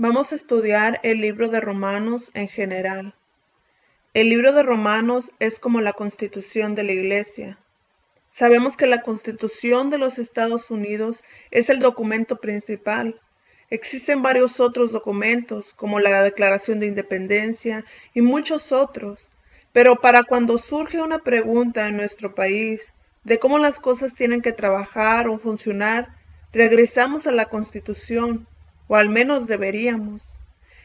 Vamos a estudiar el libro de Romanos en general. El libro de Romanos es como la Constitución de la Iglesia. Sabemos que la Constitución de los Estados Unidos es el documento principal. Existen varios otros documentos, como la Declaración de Independencia y muchos otros. Pero para cuando surge una pregunta en nuestro país de cómo las cosas tienen que trabajar o funcionar, regresamos a la Constitución, o al menos deberíamos.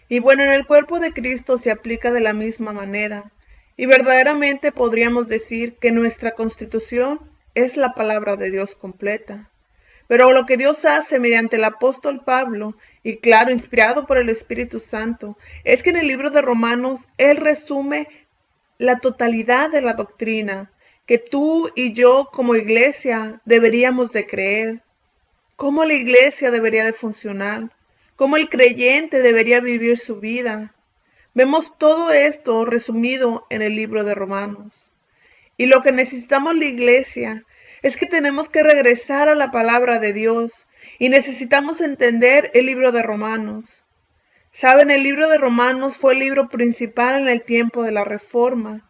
Y bueno, en el cuerpo de Cristo se aplica de la misma manera, y verdaderamente podríamos decir que nuestra Constitución es la palabra de Dios completa. Pero lo que Dios hace mediante el apóstol Pablo, y claro, inspirado por el Espíritu Santo, es que en el libro de Romanos Él resume la totalidad de la doctrina que tú y yo como iglesia deberíamos de creer, cómo la iglesia debería de funcionar, cómo el creyente debería vivir su vida. Vemos todo esto resumido en el libro de Romanos. Y lo que necesitamos la iglesia es que tenemos que regresar a la palabra de Dios y necesitamos entender el libro de Romanos. Saben, el libro de Romanos fue el libro principal en el tiempo de la Reforma.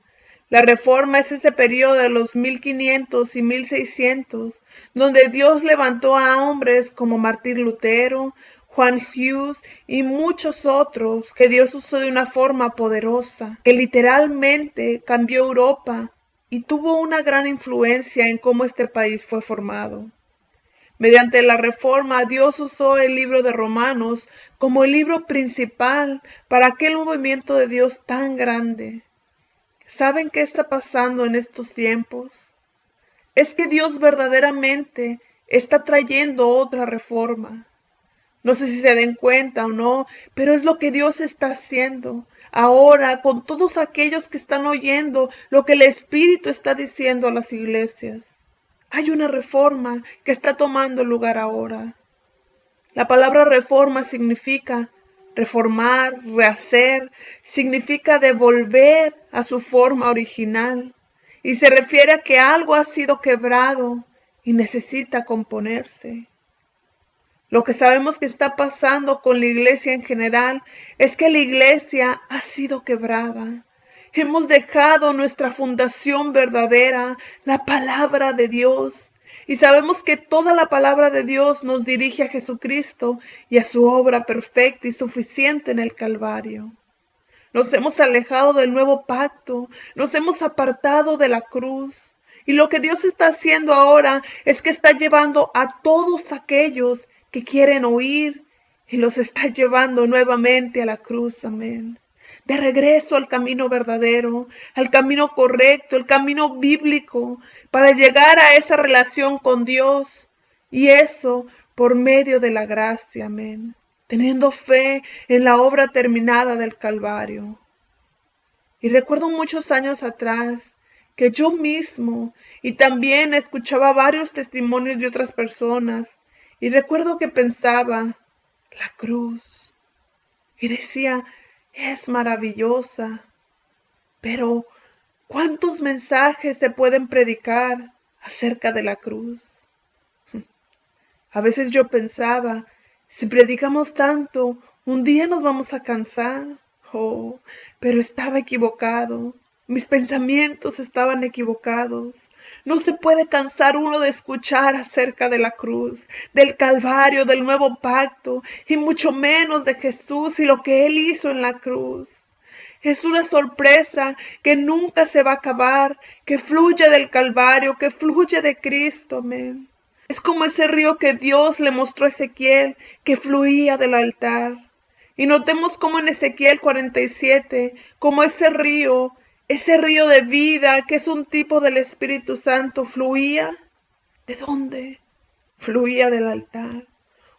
La Reforma es ese periodo de los 1500 y 1600, donde Dios levantó a hombres como Martín Lutero, Juan Hus y muchos otros que Dios usó de una forma poderosa, que literalmente cambió Europa y tuvo una gran influencia en cómo este país fue formado. Mediante la Reforma, Dios usó el libro de Romanos como el libro principal para aquel movimiento de Dios tan grande. ¿Saben qué está pasando en estos tiempos? Es que Dios verdaderamente está trayendo otra reforma. No sé si se den cuenta o no, pero es lo que Dios está haciendo ahora con todos aquellos que están oyendo lo que el Espíritu está diciendo a las iglesias. Hay una reforma que está tomando lugar ahora. La palabra reforma significa reformar, rehacer, significa devolver a su forma original y se refiere a que algo ha sido quebrado y necesita componerse. Lo que sabemos que está pasando con la iglesia en general es que la iglesia ha sido quebrada. Hemos dejado nuestra fundación verdadera, la palabra de Dios. Y sabemos que toda la palabra de Dios nos dirige a Jesucristo y a su obra perfecta y suficiente en el Calvario. Nos hemos alejado del nuevo pacto, nos hemos apartado de la cruz. Y lo que Dios está haciendo ahora es que está llevando a todos aquellos que quieren oír y los está llevando nuevamente a la cruz, amén. De regreso al camino verdadero, al camino correcto, el camino bíblico, para llegar a esa relación con Dios. Y eso por medio de la gracia, amén. Teniendo fe en la obra terminada del Calvario. Y recuerdo muchos años atrás que yo mismo y también escuchaba varios testimonios de otras personas y recuerdo que pensaba, la cruz, y decía, es maravillosa, pero ¿cuántos mensajes se pueden predicar acerca de la cruz? A veces yo pensaba, si predicamos tanto, un día nos vamos a cansar. Oh, pero estaba equivocado. Mis pensamientos estaban equivocados. No se puede cansar uno de escuchar acerca de la cruz, del Calvario, del nuevo pacto, y mucho menos de Jesús y lo que Él hizo en la cruz. Es una sorpresa que nunca se va a acabar, que fluye del Calvario, que fluye de Cristo, amén. Es como ese río que Dios le mostró a Ezequiel, que fluía del altar. Y notemos cómo en Ezequiel 47, como ese río de vida, que es un tipo del Espíritu Santo, fluía. ¿De dónde? Fluía del altar,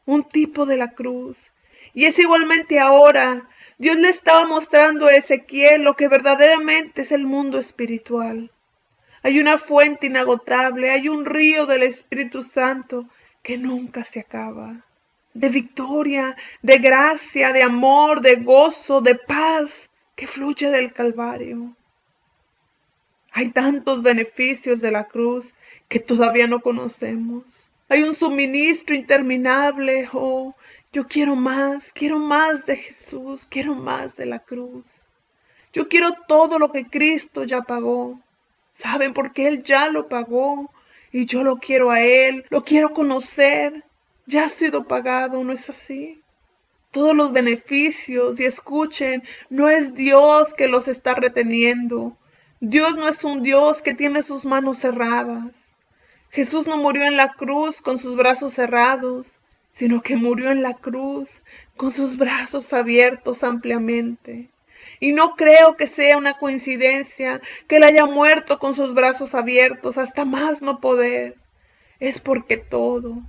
un tipo de la cruz. Y es igualmente ahora, Dios le estaba mostrando a Ezequiel lo que verdaderamente es el mundo espiritual. Hay una fuente inagotable, hay un río del Espíritu Santo que nunca se acaba. De victoria, de gracia, de amor, de gozo, de paz que fluye del Calvario. Hay tantos beneficios de la cruz que todavía no conocemos. Hay un suministro interminable, Yo quiero más de Jesús, quiero más de la cruz. Yo quiero todo lo que Cristo ya pagó. ¿Saben? Porque Él ya lo pagó y yo lo quiero a Él, lo quiero conocer. Ya ha sido pagado, ¿no es así? Todos los beneficios, y escuchen, no es Dios que los está reteniendo. Dios no es un Dios que tiene sus manos cerradas. Jesús no murió en la cruz con sus brazos cerrados, sino que murió en la cruz con sus brazos abiertos ampliamente. Y no creo que sea una coincidencia que Él haya muerto con sus brazos abiertos hasta más no poder. Es porque todo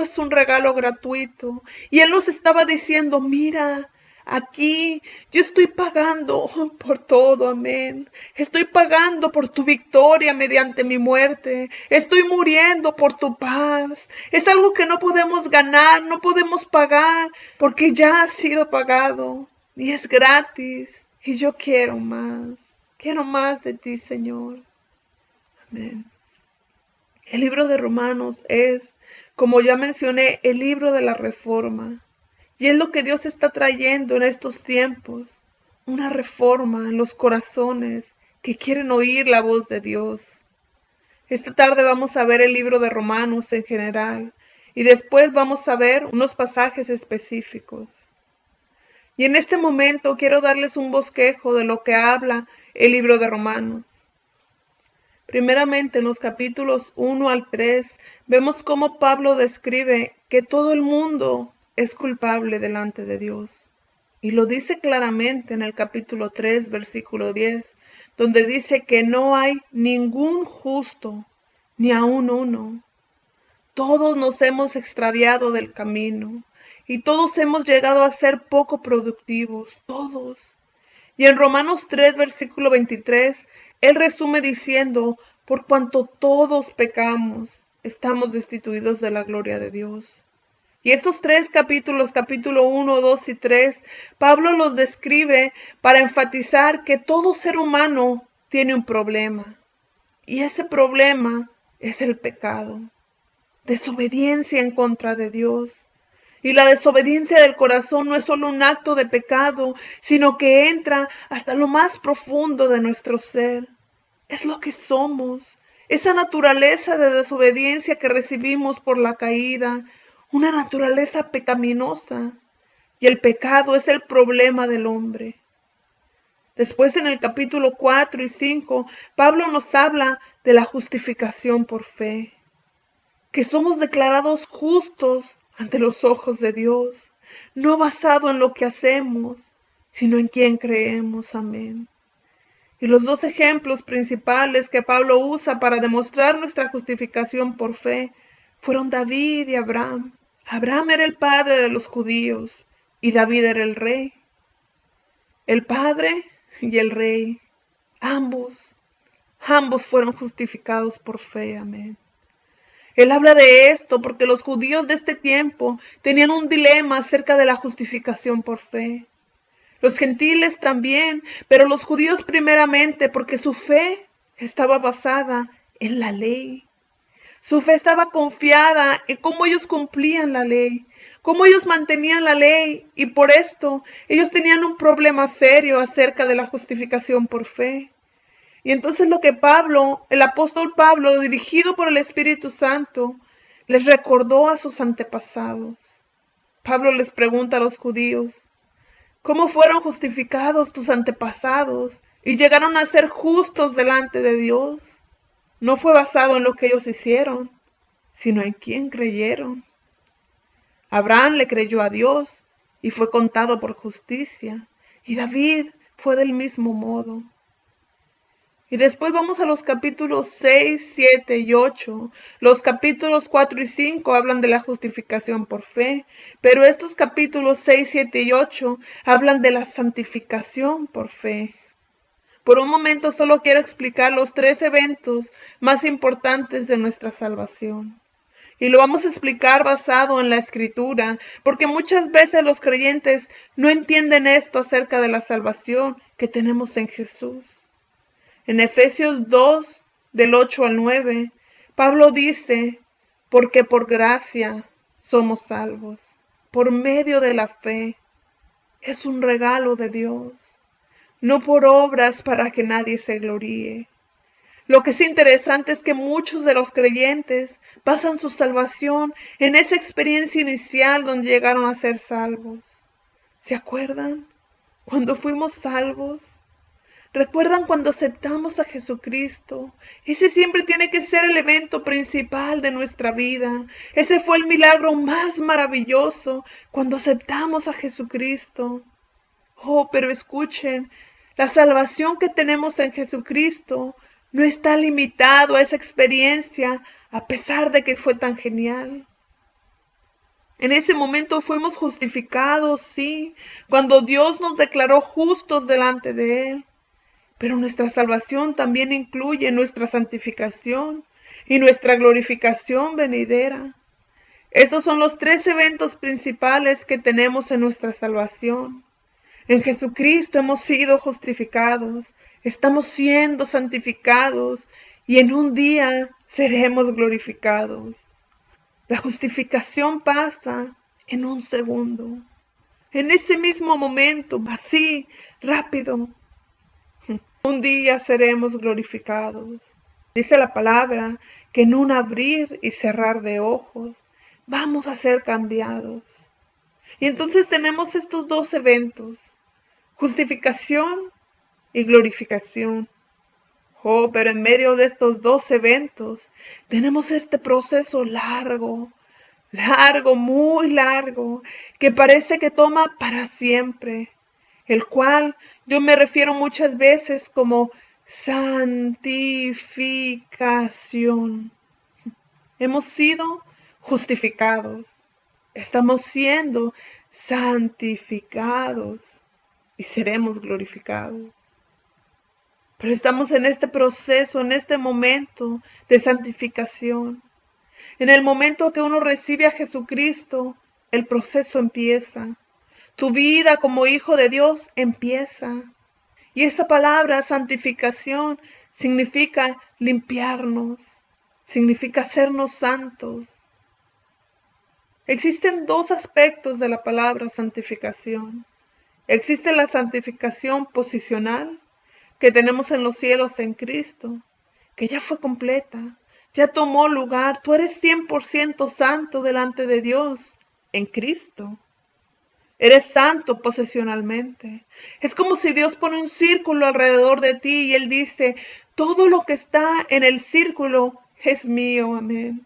es un regalo gratuito. Y Él nos estaba diciendo, mira, aquí yo estoy pagando por todo, amén. Estoy pagando por tu victoria mediante mi muerte. Estoy muriendo por tu paz. Es algo que no podemos ganar, no podemos pagar, porque ya ha sido pagado y es gratis. Y yo quiero más de ti, Señor. Amén. El libro de Romanos es, como ya mencioné, el libro de la reforma. Y es lo que Dios está trayendo en estos tiempos. Una reforma en los corazones que quieren oír la voz de Dios. Esta tarde vamos a ver el libro de Romanos en general. Y después vamos a ver unos pasajes específicos. Y en este momento quiero darles un bosquejo de lo que habla el libro de Romanos. Primeramente, en los capítulos 1 al 3, vemos cómo Pablo describe que todo el mundo es culpable delante de Dios. Y lo dice claramente en el capítulo 3, versículo 10, donde dice que no hay ningún justo, ni aun uno. Todos nos hemos extraviado del camino, y todos hemos llegado a ser poco productivos, todos. Y en Romanos 3, versículo 23, él resume diciendo, por cuanto todos pecamos, estamos destituidos de la gloria de Dios. Y estos tres capítulos, capítulo 1, 2 y 3, Pablo los describe para enfatizar que todo ser humano tiene un problema. Y ese problema es el pecado, desobediencia en contra de Dios. Y la desobediencia del corazón no es solo un acto de pecado, sino que entra hasta lo más profundo de nuestro ser. Es lo que somos, esa naturaleza de desobediencia que recibimos por la caída, una naturaleza pecaminosa. Y el pecado es el problema del hombre. Después en el capítulo 4 y 5, Pablo nos habla de la justificación por fe, que somos declarados justos ante los ojos de Dios, no basado en lo que hacemos, sino en quien creemos. Amén. Y los dos ejemplos principales que Pablo usa para demostrar nuestra justificación por fe fueron David y Abraham. Abraham era el padre de los judíos y David era el rey. El padre y el rey, ambos fueron justificados por fe. Amén. Él habla de esto porque los judíos de este tiempo tenían un dilema acerca de la justificación por fe. Los gentiles también, pero los judíos primeramente porque su fe estaba basada en la ley. Su fe estaba confiada en cómo ellos cumplían la ley, cómo ellos mantenían la ley, y por esto ellos tenían un problema serio acerca de la justificación por fe. Y entonces lo que Pablo, el apóstol Pablo, dirigido por el Espíritu Santo, les recordó a sus antepasados. Pablo les pregunta a los judíos, ¿cómo fueron justificados tus antepasados y llegaron a ser justos delante de Dios? No fue basado en lo que ellos hicieron, sino en quién creyeron. Abraham le creyó a Dios y fue contado por justicia, y David fue del mismo modo. Y después vamos a los capítulos 6, 7 y 8. Los capítulos 4 y 5 hablan de la justificación por fe, pero estos capítulos 6, 7 y 8 hablan de la santificación por fe. Por un momento solo quiero explicar los tres eventos más importantes de nuestra salvación. Y lo vamos a explicar basado en la Escritura, porque muchas veces los creyentes no entienden esto acerca de la salvación que tenemos en Jesús. En Efesios 2, del 8 al 9, Pablo dice, porque por gracia somos salvos. por medio de la fe. Es un regalo de Dios, no por obras para que nadie se gloríe. Lo que es interesante es que muchos de los creyentes basan su salvación en esa experiencia inicial donde llegaron a ser salvos. ¿Se acuerdan? Cuando fuimos salvos. ¿Recuerdan cuando aceptamos a Jesucristo? Ese siempre tiene que ser el evento principal de nuestra vida. Ese fue el milagro más maravilloso cuando aceptamos a Jesucristo. Oh, pero escuchen, la salvación que tenemos en Jesucristo no está limitado a esa experiencia a pesar de que fue tan genial. En ese momento fuimos justificados, sí, cuando Dios nos declaró justos delante de Él. Pero nuestra salvación también incluye nuestra santificación y nuestra glorificación venidera. Estos son los tres eventos principales que tenemos en nuestra salvación. En Jesucristo hemos sido justificados, estamos siendo santificados y en un día seremos glorificados. La justificación pasa en un segundo. En ese mismo momento, así, rápido, un día seremos glorificados. Dice la palabra que en un abrir y cerrar de ojos vamos a ser cambiados. Y entonces tenemos estos dos eventos, justificación y glorificación. Oh, pero en medio de estos dos eventos tenemos este proceso largo, muy largo, que parece que toma para siempre, el cual yo me refiero muchas veces como santificación. Hemos sido justificados, estamos siendo santificados y seremos glorificados. Pero estamos en este proceso, en este momento de santificación. En el momento que uno recibe a Jesucristo, el proceso empieza. Tu vida como hijo de Dios empieza. Y esa palabra santificación significa limpiarnos, significa hacernos santos. Existen dos aspectos de la palabra santificación. Existe la santificación posicional que tenemos en los cielos en Cristo, que ya fue completa, ya tomó lugar. Tú eres 100% santo delante de Dios en Cristo. Eres santo posesionalmente. Es como si Dios pone un círculo alrededor de ti y Él dice, todo lo que está en el círculo es mío, amén.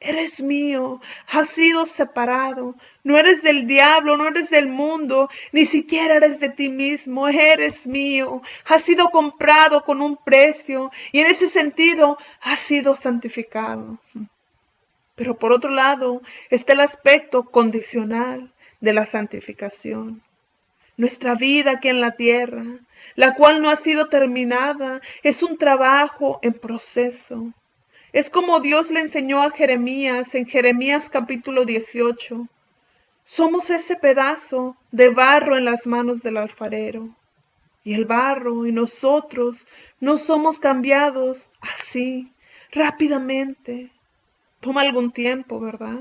Eres mío, has sido separado, no eres del diablo, no eres del mundo, ni siquiera eres de ti mismo, eres mío, has sido comprado con un precio y en ese sentido has sido santificado. Pero por otro lado está el aspecto condicional de la santificación. Nuestra vida aquí en la tierra, la cual no ha sido terminada, es un trabajo en proceso. Es como Dios le enseñó a Jeremías en Jeremías capítulo 18. Somos ese pedazo de barro en las manos del alfarero. Y el barro y nosotros no somos cambiados así, rápidamente. Toma algún tiempo, ¿verdad?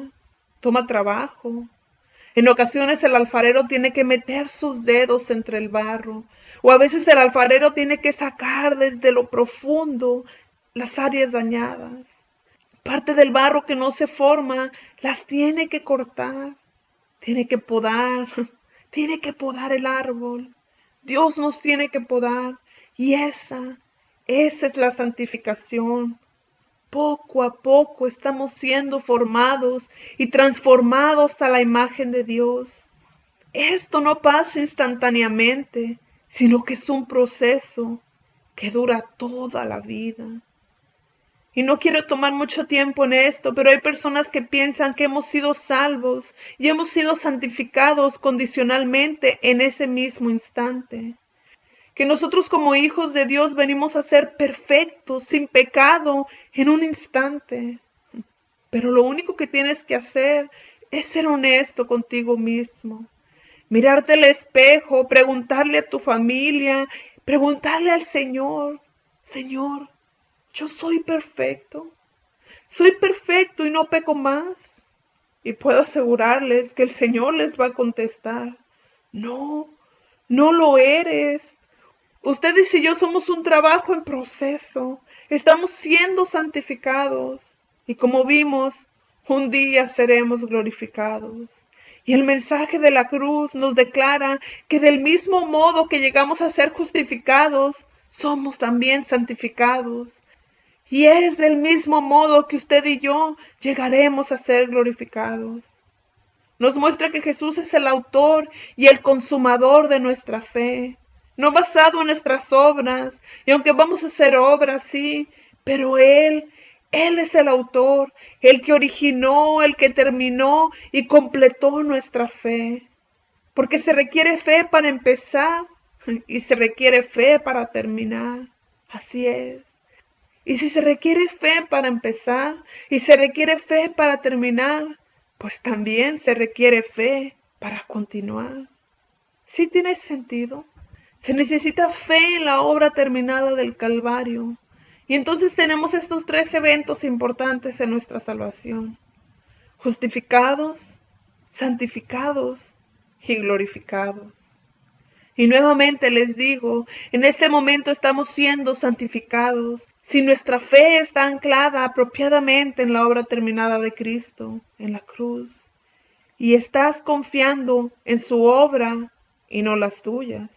Toma trabajo. En ocasiones el alfarero tiene que meter sus dedos entre el barro, o a veces el alfarero tiene que sacar desde lo profundo las áreas dañadas. Parte del barro que no se forma, las tiene que cortar, tiene que podar, tiene que podar el árbol. Dios nos tiene que podar y esa es la santificación. Poco a poco estamos siendo formados y transformados a la imagen de Dios. Esto no pasa instantáneamente, sino que es un proceso que dura toda la vida. Y no quiero tomar mucho tiempo en esto, pero hay personas que piensan que hemos sido salvos y hemos sido santificados condicionalmente en ese mismo instante. Que nosotros como hijos de Dios venimos a ser perfectos, sin pecado, en un instante. Pero lo único que tienes que hacer es ser honesto contigo mismo. Mirarte al espejo, preguntarle a tu familia, preguntarle al Señor, Señor, yo soy perfecto y no peco más. Y puedo asegurarles que el Señor les va a contestar, no, no lo eres. Ustedes y yo somos un trabajo en proceso. Estamos siendo santificados. Y como vimos, un día seremos glorificados. Y el mensaje de la cruz nos declara que del mismo modo que llegamos a ser justificados, somos también santificados. Y es del mismo modo que usted y yo llegaremos a ser glorificados. Nos muestra que Jesús es el autor y el consumador de nuestra fe, no basado en nuestras obras, y aunque vamos a hacer obras, sí, pero Él es el autor, el que originó, el que terminó y completó nuestra fe. Porque se requiere fe para empezar y se requiere fe para terminar. Así es. Y si se requiere fe para empezar y se requiere fe para terminar, pues también se requiere fe para continuar. ¿Sí tiene sentido? Se necesita fe en la obra terminada del Calvario. Y entonces tenemos estos tres eventos importantes en nuestra salvación: justificados, santificados y glorificados. Y nuevamente les digo, en este momento estamos siendo santificados. Si nuestra fe está anclada apropiadamente en la obra terminada de Cristo, en la cruz, y estás confiando en su obra y no las tuyas,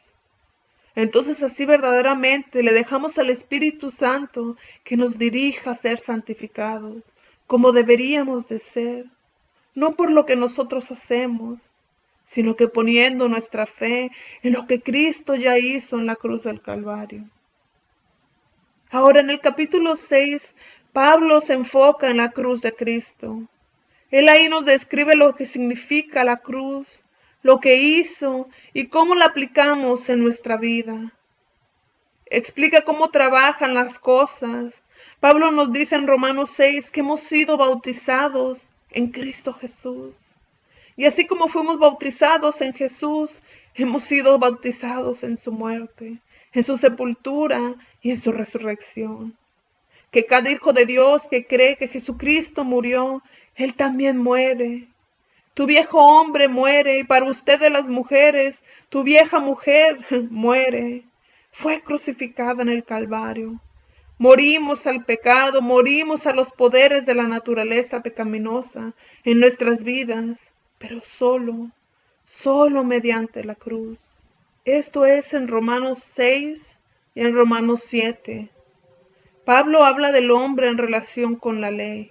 entonces así verdaderamente le dejamos al Espíritu Santo que nos dirija a ser santificados, como deberíamos de ser, no por lo que nosotros hacemos, sino que poniendo nuestra fe en lo que Cristo ya hizo en la cruz del Calvario. Ahora en el capítulo 6, Pablo se enfoca en la cruz de Cristo. Él ahí nos describe lo que significa la cruz, lo que hizo y cómo la aplicamos en nuestra vida. Explica cómo trabajan las cosas. Pablo nos dice en Romanos 6 que hemos sido bautizados en Cristo Jesús. Y así como fuimos bautizados en Jesús, hemos sido bautizados en su muerte, en su sepultura y en su resurrección. Que cada hijo de Dios que cree que Jesucristo murió, Él también muere. Tu viejo hombre muere, y para ustedes las mujeres, tu vieja mujer muere. Fue crucificada en el Calvario. Morimos al pecado, morimos a los poderes de la naturaleza pecaminosa en nuestras vidas, pero solo mediante la cruz. Esto es en Romanos 6 y en Romanos 7. Pablo habla del hombre en relación con la ley.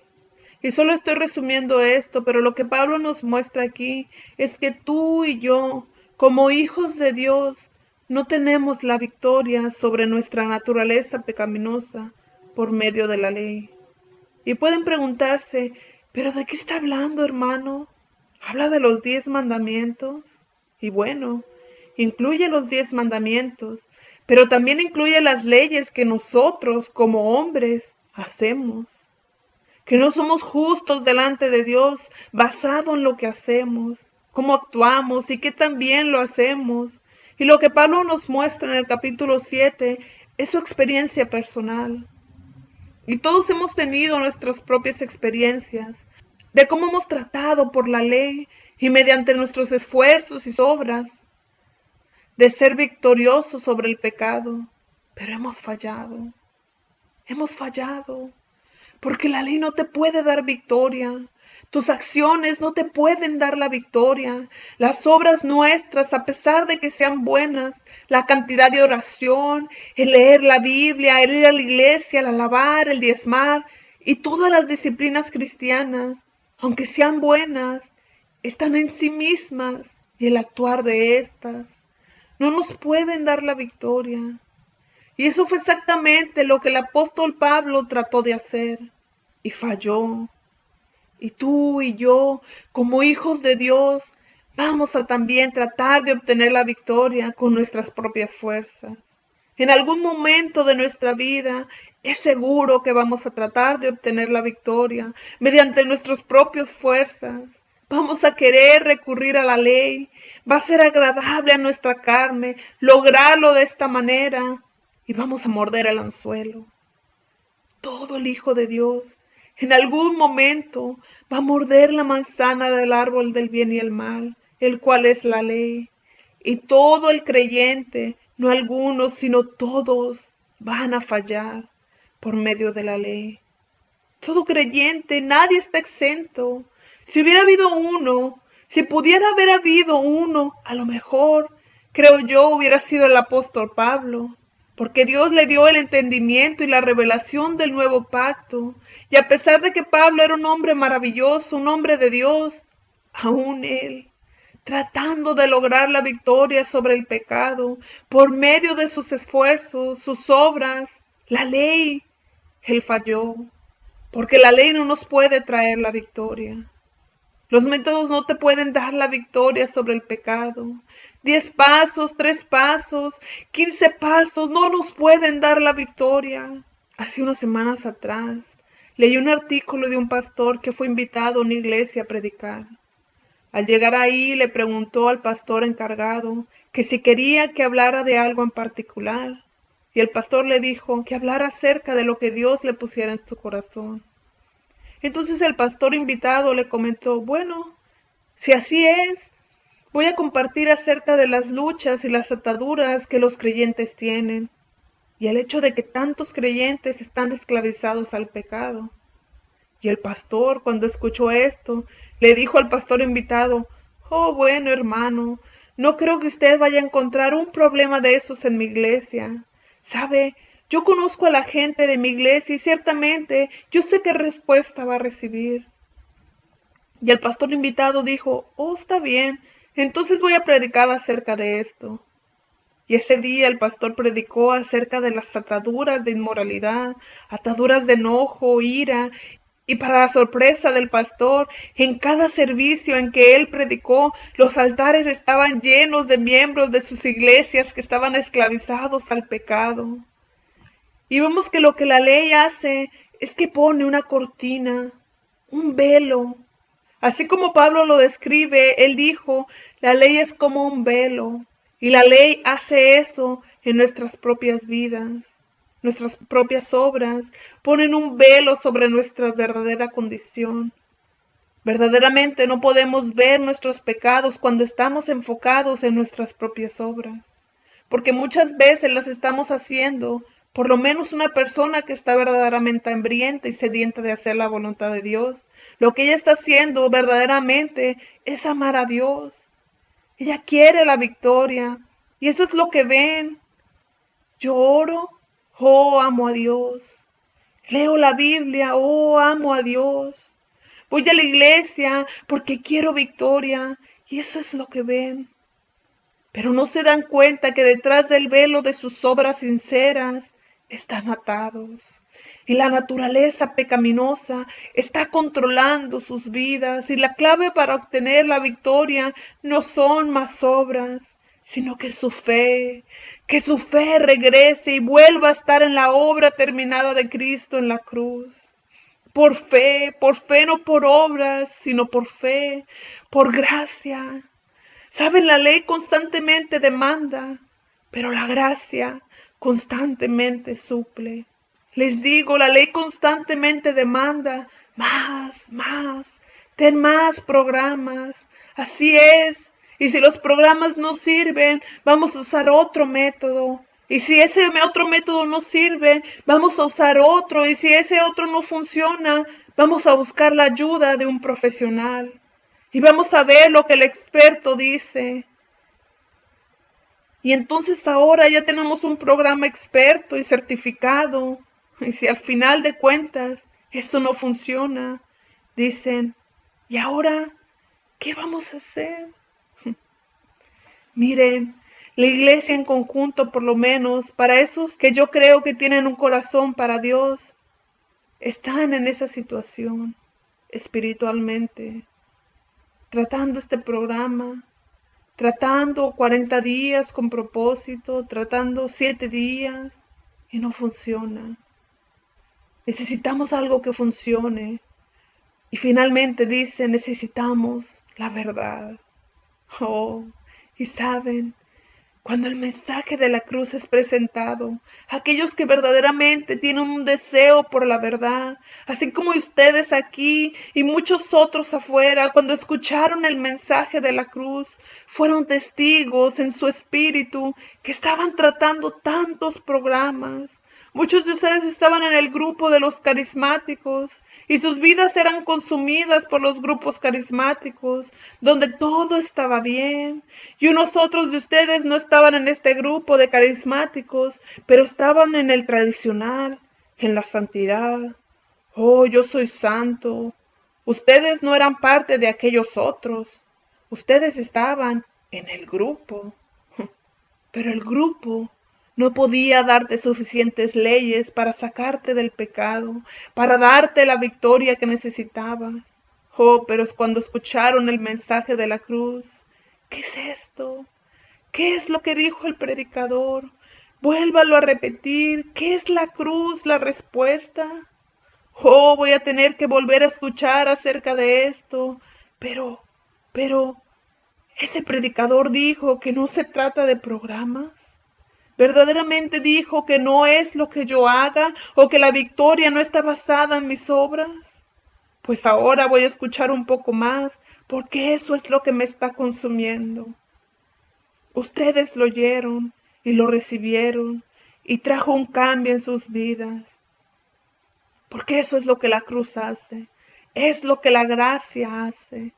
Y solo estoy resumiendo esto, pero lo que Pablo nos muestra aquí es que tú y yo, como hijos de Dios, no tenemos la victoria sobre nuestra naturaleza pecaminosa por medio de la ley. Y pueden preguntarse, ¿pero de qué está hablando, hermano? ¿Habla de los 10 mandamientos? Y bueno, incluye los 10 mandamientos, pero también incluye las leyes que nosotros como hombres hacemos. Que no somos justos delante de Dios basado en lo que hacemos, cómo actuamos y qué tan bien lo hacemos. Y lo que Pablo nos muestra en el capítulo 7 es su experiencia personal. Y todos hemos tenido nuestras propias experiencias de cómo hemos tratado por la ley y mediante nuestros esfuerzos y obras de ser victoriosos sobre el pecado. Pero hemos fallado, porque la ley no te puede dar victoria. Tus acciones no te pueden dar la victoria. Las obras nuestras, a pesar de que sean buenas, la cantidad de oración, el leer la Biblia, el ir a la iglesia, el alabar, el diezmar y todas las disciplinas cristianas, aunque sean buenas, están en sí mismas y el actuar de estas no nos pueden dar la victoria. Y eso fue exactamente lo que el apóstol Pablo trató de hacer y falló. Y tú y yo, como hijos de Dios, vamos a también tratar de obtener la victoria con nuestras propias fuerzas. En algún momento de nuestra vida es seguro que vamos a tratar de obtener la victoria mediante nuestras propias fuerzas. Vamos a querer recurrir a la ley. Va a ser agradable a nuestra carne lograrlo de esta manera y vamos a morder el anzuelo. Todo el Hijo de Dios En algún momento va a morder la manzana del árbol del bien y el mal, el cual es la ley. Y todo el creyente, no algunos, sino todos, van a fallar por medio de la ley. Todo creyente, nadie está exento. Si hubiera habido uno, si pudiera haber habido uno, a lo mejor, creo yo, hubiera sido el apóstol Pablo, porque Dios le dio el entendimiento y la revelación del nuevo pacto. Y a pesar de que Pablo era un hombre maravilloso, un hombre de Dios, aún él, tratando de lograr la victoria sobre el pecado, por medio de sus esfuerzos, sus obras, la ley, él falló. Porque la ley no nos puede traer la victoria. Los métodos no te pueden dar la victoria sobre el pecado. 10 pasos, 3 pasos, 15 pasos no nos pueden dar la victoria. Hace unas semanas atrás leí un artículo de un pastor que fue invitado a una iglesia a predicar. Al llegar ahí le preguntó al pastor encargado que si quería que hablara de algo en particular. Y el pastor le dijo que hablara acerca de lo que Dios le pusiera en su corazón. Entonces el pastor invitado le comentó, bueno, si así es, voy a compartir acerca de las luchas y las ataduras que los creyentes tienen y el hecho de que tantos creyentes están esclavizados al pecado. Y el pastor, cuando escuchó esto, le dijo al pastor invitado, oh, bueno, hermano, no creo que usted vaya a encontrar un problema de esos en mi iglesia. ¿Sabe? Yo conozco a la gente de mi iglesia y ciertamente yo sé qué respuesta va a recibir. Y el pastor invitado dijo, oh, está bien, entonces voy a predicar acerca de esto. Y ese día el pastor predicó acerca de las ataduras de inmoralidad, ataduras de enojo, ira. Y para la sorpresa del pastor, en cada servicio en que él predicó, los altares estaban llenos de miembros de sus iglesias que estaban esclavizados al pecado. Y vemos que lo que la ley hace es que pone una cortina, un velo. Así como Pablo lo describe, él dijo, la ley es como un velo. Y la ley hace eso en nuestras propias vidas. Nuestras propias obras ponen un velo sobre nuestra verdadera condición. Verdaderamente no podemos ver nuestros pecados cuando estamos enfocados en nuestras propias obras, porque muchas veces las estamos haciendo, por lo menos una persona que está verdaderamente hambrienta y sedienta de hacer la voluntad de Dios. Lo que ella está haciendo verdaderamente es amar a Dios. Ella quiere la victoria y eso es lo que ven. Yo oro, oh, amo a Dios. Leo la Biblia, oh, amo a Dios. Voy a la iglesia porque quiero victoria y eso es lo que ven. Pero no se dan cuenta que detrás del velo de sus obras sinceras están atados. Y la naturaleza pecaminosa está controlando sus vidas. Y la clave para obtener la victoria no son más obras, sino que su fe regrese y vuelva a estar en la obra terminada de Cristo en la cruz. Por fe, no por obras, sino por fe, por gracia. Saben, la ley constantemente demanda, pero la gracia constantemente suple. Les digo, la ley constantemente demanda más, ten más programas. Así es. Y si los programas no sirven, vamos a usar otro método. Y si ese otro método no sirve, vamos a usar otro. Y si ese otro no funciona, vamos a buscar la ayuda de un profesional. Y vamos a ver lo que el experto dice. Y entonces ahora ya tenemos un programa experto y certificado. Y si al final de cuentas eso no funciona, dicen, ¿y ahora qué vamos a hacer? Miren, la iglesia en conjunto, por lo menos, para esos que yo creo que tienen un corazón para Dios, están en esa situación espiritualmente, tratando este programa, tratando 40 días con propósito, tratando 7 días y no funciona. Necesitamos algo que funcione. Y finalmente dice, necesitamos la verdad. Oh, y saben, Cuando el mensaje de la cruz es presentado, aquellos que verdaderamente tienen un deseo por la verdad, así como ustedes aquí y muchos otros afuera, cuando escucharon el mensaje de la cruz, fueron testigos en su espíritu que estaban tratando tantos programas. Muchos de ustedes estaban en el grupo de los carismáticos y sus vidas eran consumidas por los grupos carismáticos, donde todo estaba bien. Y unos otros de ustedes no estaban en este grupo de carismáticos, pero estaban en el tradicional, en la santidad. Oh, yo soy santo. Ustedes no eran parte de aquellos otros. Ustedes estaban en el grupo. Pero el grupo no podía darte suficientes leyes para sacarte del pecado, para darte la victoria que necesitabas. Oh, pero es cuando escucharon el mensaje de la cruz. ¿Qué es esto? ¿Qué es lo que dijo el predicador? Vuélvalo a repetir. ¿Qué es la cruz? La respuesta. Oh, voy a tener que volver a escuchar acerca de esto. Pero, ese predicador dijo que no se trata de programas. ¿Verdaderamente dijo que no es lo que yo haga o que la victoria no está basada en mis obras? Pues ahora voy a escuchar un poco más, porque eso es lo que me está consumiendo. Ustedes lo oyeron y lo recibieron y trajo un cambio en sus vidas. Porque eso es lo que la cruz hace, es lo que la gracia hace.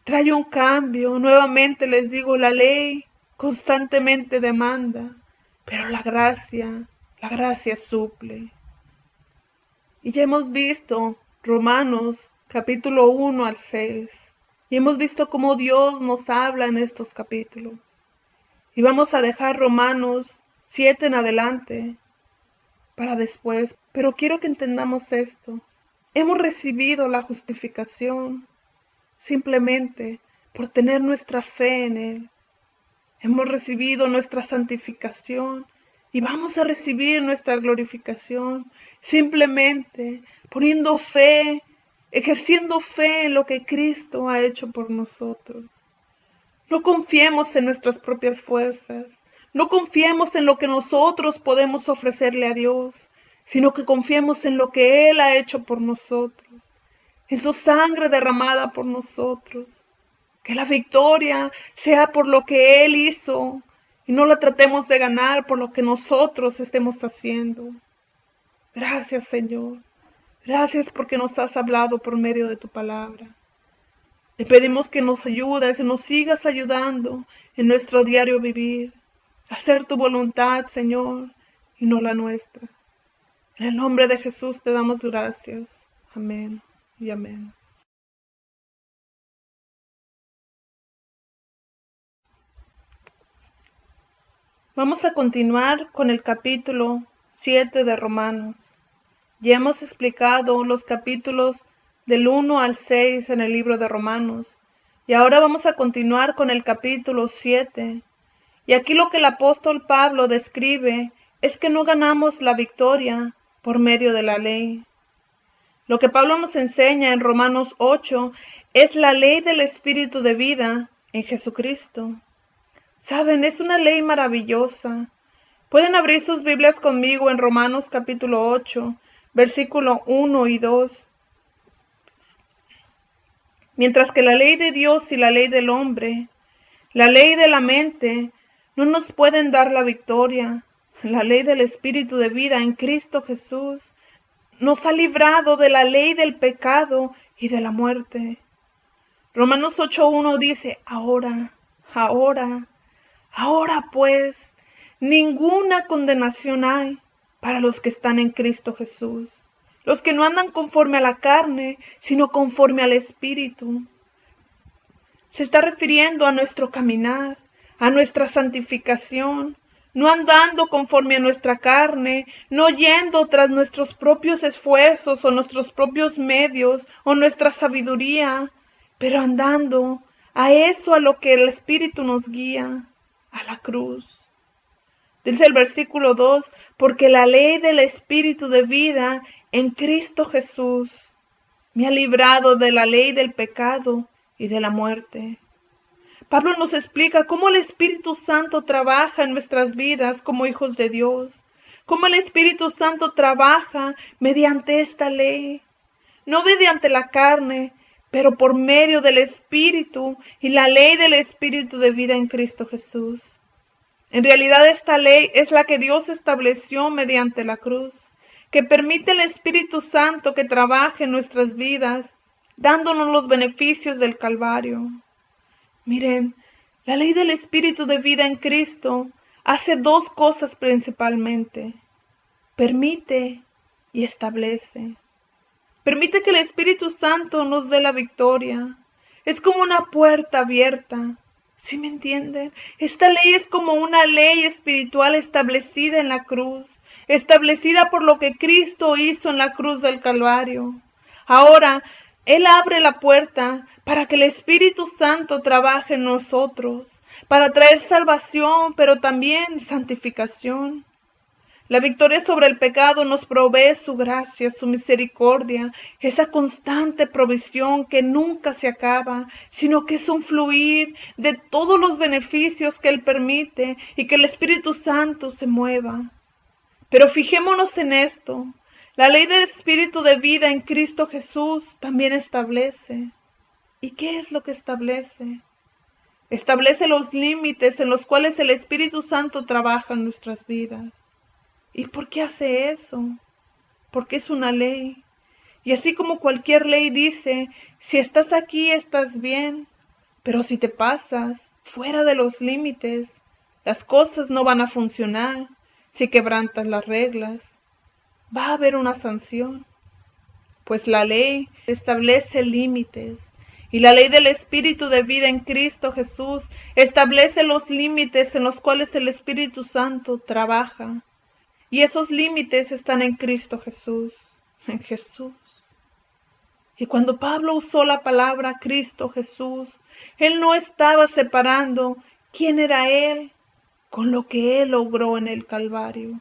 Trae un cambio, nuevamente les digo, la ley constantemente demanda, pero la gracia suple. Y ya hemos visto Romanos capítulo 1 al 6, y hemos visto cómo Dios nos habla en estos capítulos. Y vamos a dejar Romanos 7 en adelante para después, pero quiero que entendamos esto. Hemos recibido la justificación simplemente por tener nuestra fe en Él. Hemos recibido nuestra santificación y vamos a recibir nuestra glorificación simplemente poniendo fe, ejerciendo fe en lo que Cristo ha hecho por nosotros. No confiemos en nuestras propias fuerzas, no confiemos en lo que nosotros podemos ofrecerle a Dios, sino que confiemos en lo que Él ha hecho por nosotros, en su sangre derramada por nosotros. Que la victoria sea por lo que Él hizo y no la tratemos de ganar por lo que nosotros estemos haciendo. Gracias, Señor. Gracias porque nos has hablado por medio de tu palabra. Te pedimos que nos ayudes y nos sigas ayudando en nuestro diario vivir, a hacer tu voluntad, Señor, y no la nuestra. En el nombre de Jesús te damos gracias. Amén y amén. Vamos a continuar con el capítulo 7 de Romanos. Ya hemos explicado los capítulos del 1 al 6 en el libro de Romanos. Y ahora vamos a continuar con el capítulo 7. Y aquí lo que el apóstol Pablo describe es que no ganamos la victoria por medio de la ley. Lo que Pablo nos enseña en Romanos 8 es la ley del Espíritu de vida en Jesucristo. Saben, es una ley maravillosa. Pueden abrir sus Biblias conmigo en Romanos capítulo 8, versículo 1 y 2. Mientras que la ley de Dios y la ley del hombre, la ley de la mente, no nos pueden dar la victoria. La ley del Espíritu de vida en Cristo Jesús nos ha librado de la ley del pecado y de la muerte. Romanos 8:1 dice, ahora pues, ninguna condenación hay para los que están en Cristo Jesús, los que no andan conforme a la carne, sino conforme al Espíritu. Se está refiriendo a nuestro caminar, a nuestra santificación, no andando conforme a nuestra carne, no yendo tras nuestros propios esfuerzos o nuestros propios medios o nuestra sabiduría, pero andando a eso a lo que el Espíritu nos guía, a la cruz. Dice el versículo 2, porque la ley del Espíritu de vida en Cristo Jesús me ha librado de la ley del pecado y de la muerte. Pablo nos explica cómo el Espíritu Santo trabaja en nuestras vidas como hijos de Dios, cómo el Espíritu Santo trabaja mediante esta ley, no mediante la carne, pero por medio del Espíritu y la ley del Espíritu de vida en Cristo Jesús. En realidad esta ley es la que Dios estableció mediante la cruz, que permite al Espíritu Santo que trabaje en nuestras vidas, dándonos los beneficios del Calvario. Miren, la ley del Espíritu de vida en Cristo hace dos cosas principalmente. Permite y establece. Permite que el Espíritu Santo nos dé la victoria. Es como una puerta abierta. ¿Sí me entienden? Esta ley es como una ley espiritual establecida en la cruz, establecida por lo que Cristo hizo en la cruz del Calvario. Ahora, Él abre la puerta para que el Espíritu Santo trabaje en nosotros, para traer salvación, pero también santificación. La victoria sobre el pecado nos provee su gracia, su misericordia, esa constante provisión que nunca se acaba, sino que es un fluir de todos los beneficios que Él permite y que el Espíritu Santo se mueva. Pero fijémonos en esto, la ley del Espíritu de vida en Cristo Jesús también establece. ¿Y qué es lo que establece? Establece los límites en los cuales el Espíritu Santo trabaja en nuestras vidas. ¿Y por qué hace eso? Porque es una ley. Y así como cualquier ley dice, si estás aquí estás bien, pero si te pasas fuera de los límites, las cosas no van a funcionar. Si quebrantas las reglas, va a haber una sanción. Pues la ley establece límites. Y la ley del Espíritu de vida en Cristo Jesús establece los límites en los cuales el Espíritu Santo trabaja. Y esos límites están en Cristo Jesús, en Jesús. Y cuando Pablo usó la palabra Cristo Jesús, él no estaba separando quién era Él con lo que Él logró en el Calvario.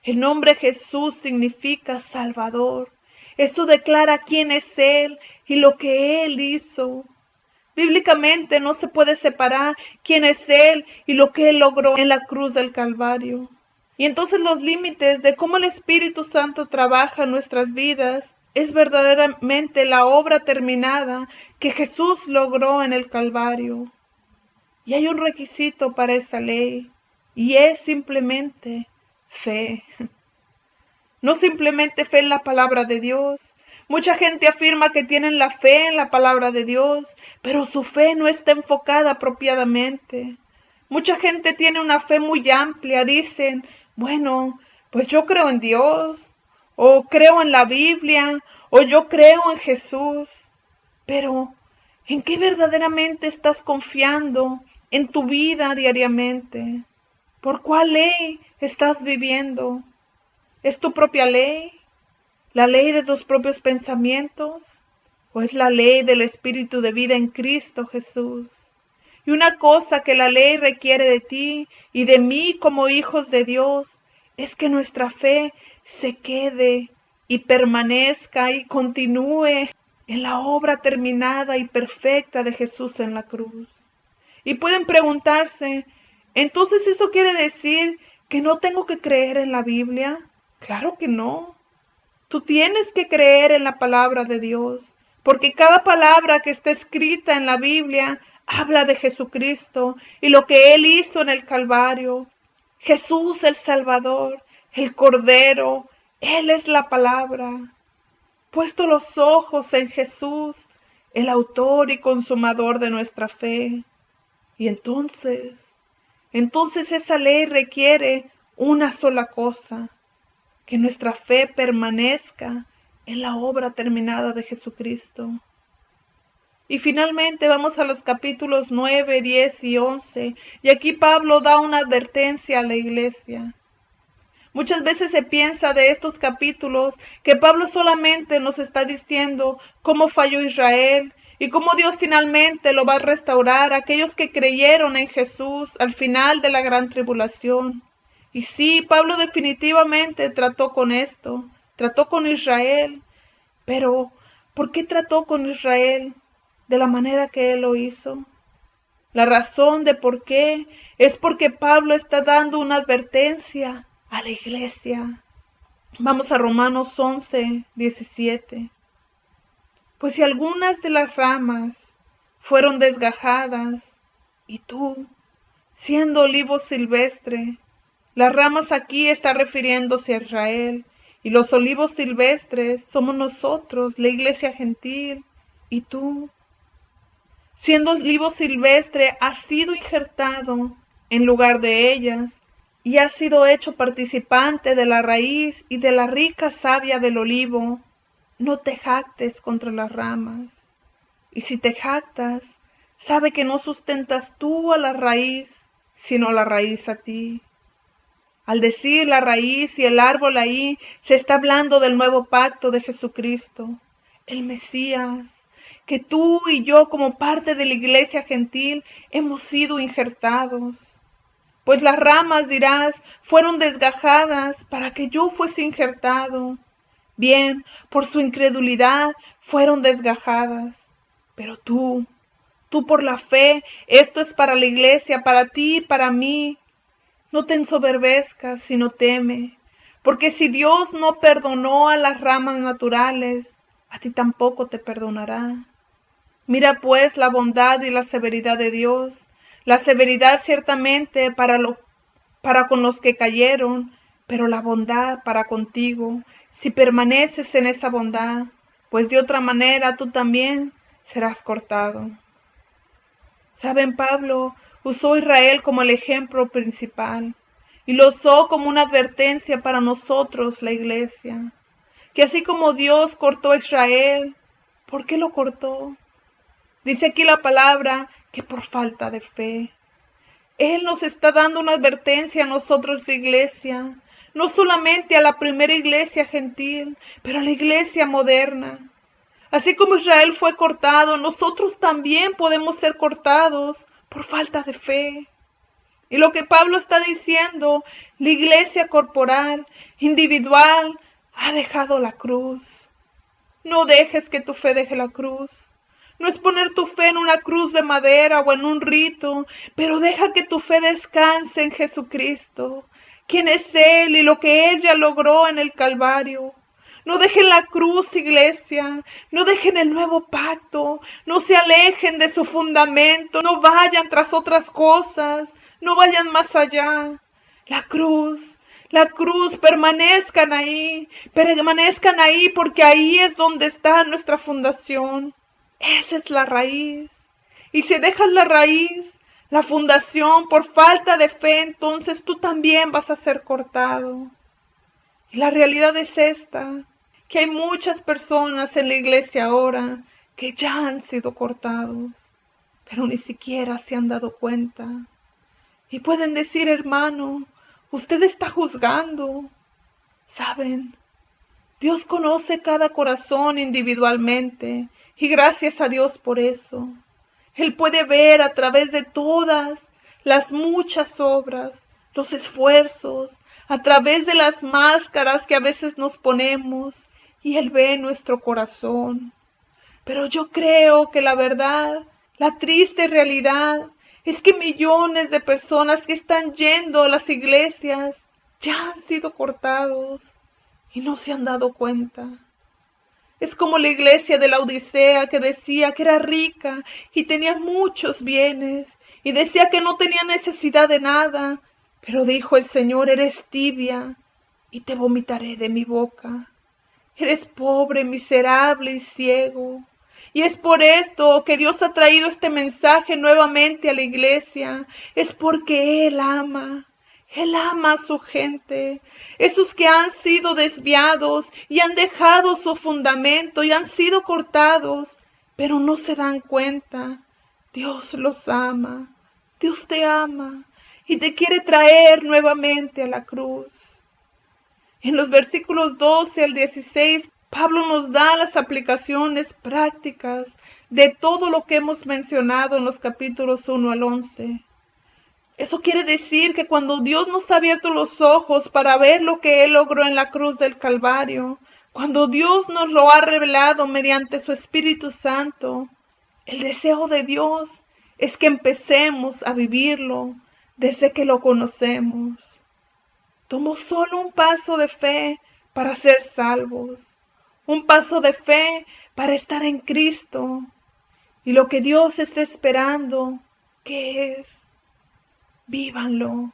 El nombre Jesús significa Salvador. Eso declara quién es Él y lo que Él hizo. Bíblicamente no se puede separar quién es Él y lo que Él logró en la cruz del Calvario. Y entonces los límites de cómo el Espíritu Santo trabaja en nuestras vidas es verdaderamente la obra terminada que Jesús logró en el Calvario. Y hay un requisito para esa ley, y es simplemente fe. No simplemente fe en la palabra de Dios. Mucha gente afirma que tienen la fe en la palabra de Dios, pero su fe no está enfocada apropiadamente. Mucha gente tiene una fe muy amplia, dicen, bueno, pues yo creo en Dios, o creo en la Biblia, o yo creo en Jesús. Pero, ¿en qué verdaderamente estás confiando en tu vida diariamente? ¿Por cuál ley estás viviendo? ¿Es tu propia ley? ¿La ley de tus propios pensamientos? ¿O es la ley del Espíritu de vida en Cristo Jesús? Y una cosa que la ley requiere de ti y de mí como hijos de Dios es que nuestra fe se quede y permanezca y continúe en la obra terminada y perfecta de Jesús en la cruz. Y pueden preguntarse, ¿entonces eso quiere decir que no tengo que creer en la Biblia? Claro que no. Tú tienes que creer en la palabra de Dios, porque cada palabra que está escrita en la Biblia habla de Jesucristo y lo que Él hizo en el Calvario. Jesús el Salvador, el Cordero, Él es la palabra. Puesto los ojos en Jesús, el autor y consumador de nuestra fe. Y entonces esa ley requiere una sola cosa, que nuestra fe permanezca en la obra terminada de Jesucristo. Y finalmente vamos a los capítulos 9, 10 y 11, y aquí Pablo da una advertencia a la iglesia. Muchas veces se piensa de estos capítulos que Pablo solamente nos está diciendo cómo falló Israel y cómo Dios finalmente lo va a restaurar a aquellos que creyeron en Jesús al final de la gran tribulación. Y sí, Pablo definitivamente trató con esto, trató con Israel, pero ¿por qué trató con Israel de la manera que él lo hizo? La razón de por qué es porque Pablo está dando una advertencia a la iglesia. Vamos a Romanos 11:17. Pues si algunas de las ramas fueron desgajadas, y tú, siendo olivo silvestre, las ramas aquí está refiriéndose a Israel, y los olivos silvestres somos nosotros, la iglesia gentil, y tú, siendo olivo silvestre, has sido injertado en lugar de ellas, y has sido hecho participante de la raíz y de la rica savia del olivo. No te jactes contra las ramas. Y si te jactas, sabe que no sustentas tú a la raíz, sino la raíz a ti. Al decir la raíz y el árbol ahí, se está hablando del nuevo pacto de Jesucristo, el Mesías, que tú y yo como parte de la iglesia gentil hemos sido injertados. Pues las ramas, dirás, fueron desgajadas para que yo fuese injertado. Bien, por su incredulidad fueron desgajadas. Pero tú por la fe, esto es para la iglesia, para ti y para mí. No te ensoberbezcas, sino teme, porque si Dios no perdonó a las ramas naturales, a ti tampoco te perdonará. Mira pues la bondad y la severidad de Dios, la severidad ciertamente para con los que cayeron, pero la bondad para contigo, si permaneces en esa bondad, pues de otra manera tú también serás cortado. ¿Saben? Pablo usó a Israel como el ejemplo principal y lo usó como una advertencia para nosotros, la iglesia, que así como Dios cortó a Israel, ¿por qué lo cortó? Dice aquí la palabra que por falta de fe. Él nos está dando una advertencia a nosotros, la iglesia, no solamente a la primera iglesia gentil, pero a la iglesia moderna. Así como Israel fue cortado, nosotros también podemos ser cortados por falta de fe. Y lo que Pablo está diciendo, la iglesia corporal, individual, ha dejado la cruz. No dejes que tu fe deje la cruz. No es poner tu fe en una cruz de madera o en un rito, pero deja que tu fe descanse en Jesucristo, quien es Él y lo que Él ya logró en el Calvario. No dejen la cruz, iglesia, no dejen el nuevo pacto, no se alejen de su fundamento, no vayan tras otras cosas, no vayan más allá. La cruz, permanezcan ahí porque ahí es donde está nuestra fundación. Esa es la raíz. Y si dejas la raíz, la fundación, por falta de fe, entonces tú también vas a ser cortado. Y la realidad es esta, que hay muchas personas en la iglesia ahora que ya han sido cortados, pero ni siquiera se han dado cuenta. Y pueden decir, hermano, usted está juzgando. ¿Saben? Dios conoce cada corazón individualmente y gracias a Dios por eso. Él puede ver a través de todas las muchas obras, los esfuerzos, a través de las máscaras que a veces nos ponemos, y Él ve nuestro corazón. Pero yo creo que la verdad, la triste realidad, es que millones de personas que están yendo a las iglesias ya han sido cortados y no se han dado cuenta. Es como la iglesia de la Odisea que decía que era rica y tenía muchos bienes y decía que no tenía necesidad de nada, pero dijo el Señor, eres tibia y te vomitaré de mi boca. Eres pobre, miserable y ciego. Y es por esto que Dios ha traído este mensaje nuevamente a la iglesia. Es porque Él ama a su gente, esos que han sido desviados y han dejado su fundamento y han sido cortados, pero no se dan cuenta. Dios los ama, Dios te ama y te quiere traer nuevamente a la cruz. En los versículos 12 al 16, Pablo nos da las aplicaciones prácticas de todo lo que hemos mencionado en los capítulos 1 al 11. Eso quiere decir que cuando Dios nos ha abierto los ojos para ver lo que Él logró en la cruz del Calvario, cuando Dios nos lo ha revelado mediante su Espíritu Santo, el deseo de Dios es que empecemos a vivirlo desde que lo conocemos. Tomó solo un paso de fe para ser salvos, un paso de fe para estar en Cristo. Y lo que Dios está esperando, ¿qué es? Vívanlo.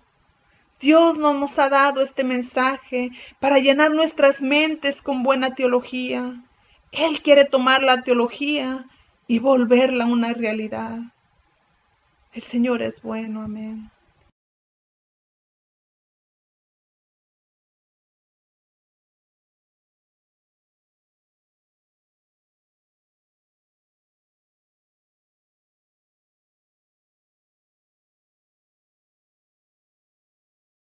Dios no nos ha dado este mensaje para llenar nuestras mentes con buena teología. Él quiere tomar la teología y volverla una realidad. El Señor es bueno, amén.